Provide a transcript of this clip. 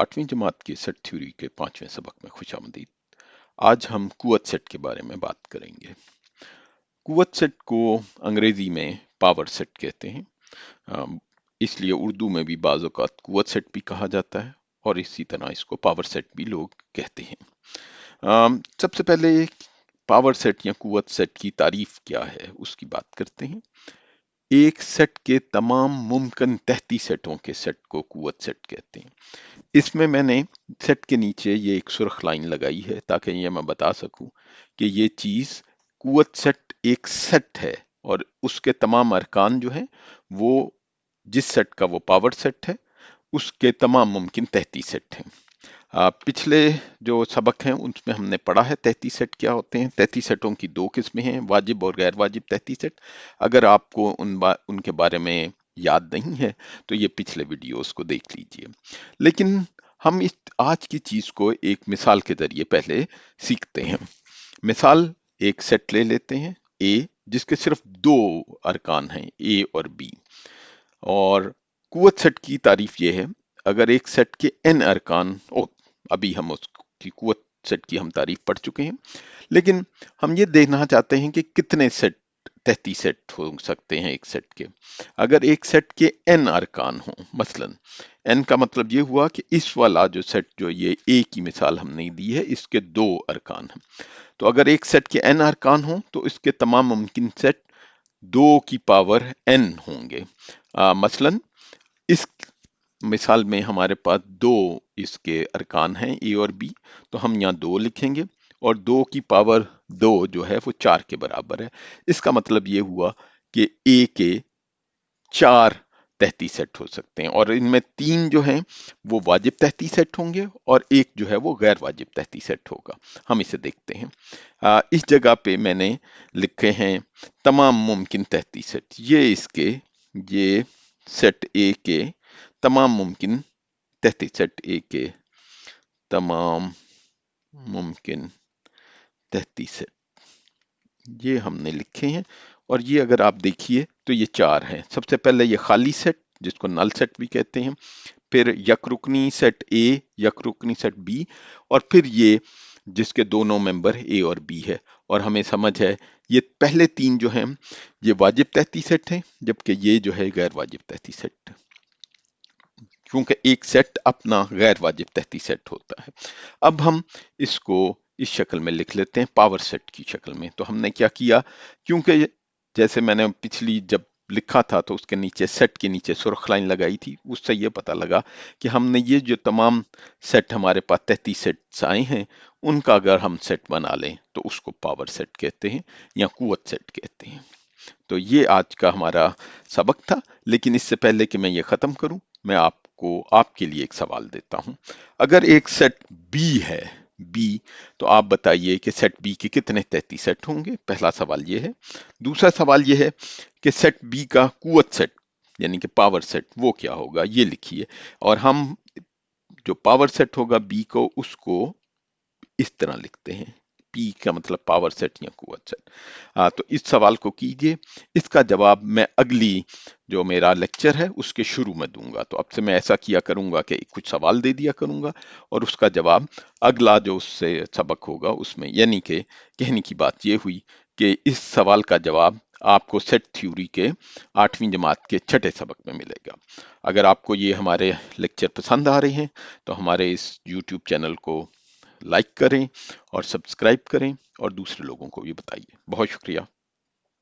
आठवीं जमात की set theory के 5वें सबक में खुशामदीद। आज हम कुव्वत सेट के बारे में बात करेंगे। कुव्वत सेट को अंग्रेजी में पावर सेट कहते हैं। इसलिए उर्दू में भी बाज़ औक़ात कुव्वत सेट भी कहा जाता है और इसी तरह इसको पावर सेट भी लोग कहते हैं। सबसे पहले पावर सेट या कुव्वत सेट की तारीफ क्या है उसकी बात करते हैं। एक सेट के तमाम मुमकिन तहती सेटों के सेट को कुव्वत सेट कहते हैं। इसमें मैंने सेट के नीचे ये एक सुर्ख लाइन लगाई है ताकि ये मैं बता सकूं कि ये चीज कुव्वत सेट एक सेट है और उसके तमाम अरकान जो हैं वो जिस सेट का वो पावर सेट है उसके तमाम मुमकिन तहती सेट हैं। पिछले जो सबक हैं उसमें हमने पढ़ा है तहती सेट क्या होते हैं। तहती सेटों की दो किस्में हैं, वाजिब और गैर वाजिब तहती सेट। अगर आपको उनके बारे में याद नहीं है तो ये पिछले वीडियोस को देख लीजिए। लेकिन हम इस आज की चीज को एक मिसाल के जरिए पहले सीखते हैं। मिसाल, एक सेट ले लेते हैं ए जिसके सिर्फ दो अरकान हैं ए और बी। और कुव्वत सेट की तारीफ ये है, अगर एक सेट के एन अरकान हो, अभी हम उसकी कुव्वत सेट की हम तारीफ पढ़ चुके हैं, लेकिन हम ये देखना चाहते हैं कि कितने सेट तहती सेट हो सकते हैं एक सेट के। अगर एक सेट के एन अरकान हो, मसलन एन का मतलब ये हुआ कि इस वाला जो सेट जो ये ए की मिसाल हमने दी है इसके दो अरकान हैं। तो अगर एक सेट के एन अरकान हो तो इसके तमाम मुमकिन सेट 2 की पावर एन होंगे। मसलन इस मिसाल में हमारे पास दो इसके अरकान हैं ए और बी, तो हम यहाँ 2 लिखेंगे और 2 की पावर 2 जो है वो 4 के बराबर है। इसका मतलब ये हुआ कि ए के 4 तहती सेट हो सकते हैं और इनमें 3 जो हैं वो वाजिब तहती सेट होंगे और एक जो है वो गैर वाजिब तहती सेट होगा। हम इसे देखते हैं। इस जगह पे मैंने लिखे हैं तमाम मुमकिन तहती सेट। ये सेट ए के तमाम मुमकिन तहती सेट ए के तमाम मुमकिन तहती सेट ये हमने लिखे हैं। और ये अगर आप देखिए तो ये 4 हैं। सबसे पहले ये खाली सेट जिसको नल सेट भी कहते हैं, फिर यकरुकनी सेट ए, यकरुकनी सेट बी, और फिर ये जिसके दोनों मेंबर ए और बी है। और हमें समझ है ये पहले 3 जो हैं ये वाजिब तहती सेट हैं, जबकि ये जो है गैर वाजिब तहती सेट, क्योंकि एक सेट अपना गैर वाजिब तहती सेट होता है। अब हम इसको इस शक्ल में लिख लेते हैं, पावर सेट की शक्ल में। तो हमने क्या किया, क्योंकि जैसे मैंने पिछली जब लिखा था तो उसके नीचे सेट के नीचे सुर्ख लाइन लगाई थी, उससे ये पता लगा कि हमने ये जो तमाम सेट हमारे पास तहती सेट्स आए हैं उनका अगर हम सेट बना लें तो उसको पावर सेट कहते हैं या कुव्वत सेट कहते हैं। तो ये आज का हमारा सबक था। लेकिन इससे पहले कि मैं ये खत्म करूं, मैं आपको आपके लिए एक सवाल देता हूं। अगर एक सेट बी है, बी, तो आप बताइए कि सेट बी के कितने तहती सेट होंगे। पहला सवाल ये है। दूसरा सवाल ये है कि सेट बी का कुव्वत सेट यानी कि पावर सेट वो क्या होगा, ये लिखिए। और हम जो पावर सेट होगा बी को उसको इस तरह लिखते हैं, पी का मतलब पावर सेट या कुव्वत सेट। तो इस सवाल को कीजिए। इसका जवाब मैं अगली जो मेरा लेक्चर है उसके शुरू में दूंगा। तो अब से मैं ऐसा किया करूंगा कि कुछ सवाल दे दिया करूंगा और उसका जवाब अगला जो उससे सबक होगा उसमें, यानी कि कहने की बात ये हुई कि इस सवाल का जवाब आपको सेट थ्योरी के 8वीं जमात के छठे सबक में मिलेगा। अगर आपको ये हमारे लेक्चर पसंद आ रहे हैं तो हमारे इस यूट्यूब चैनल को लाइक करें और सब्सक्राइब करें और दूसरे लोगों को भी बताइए। बहुत शुक्रिया।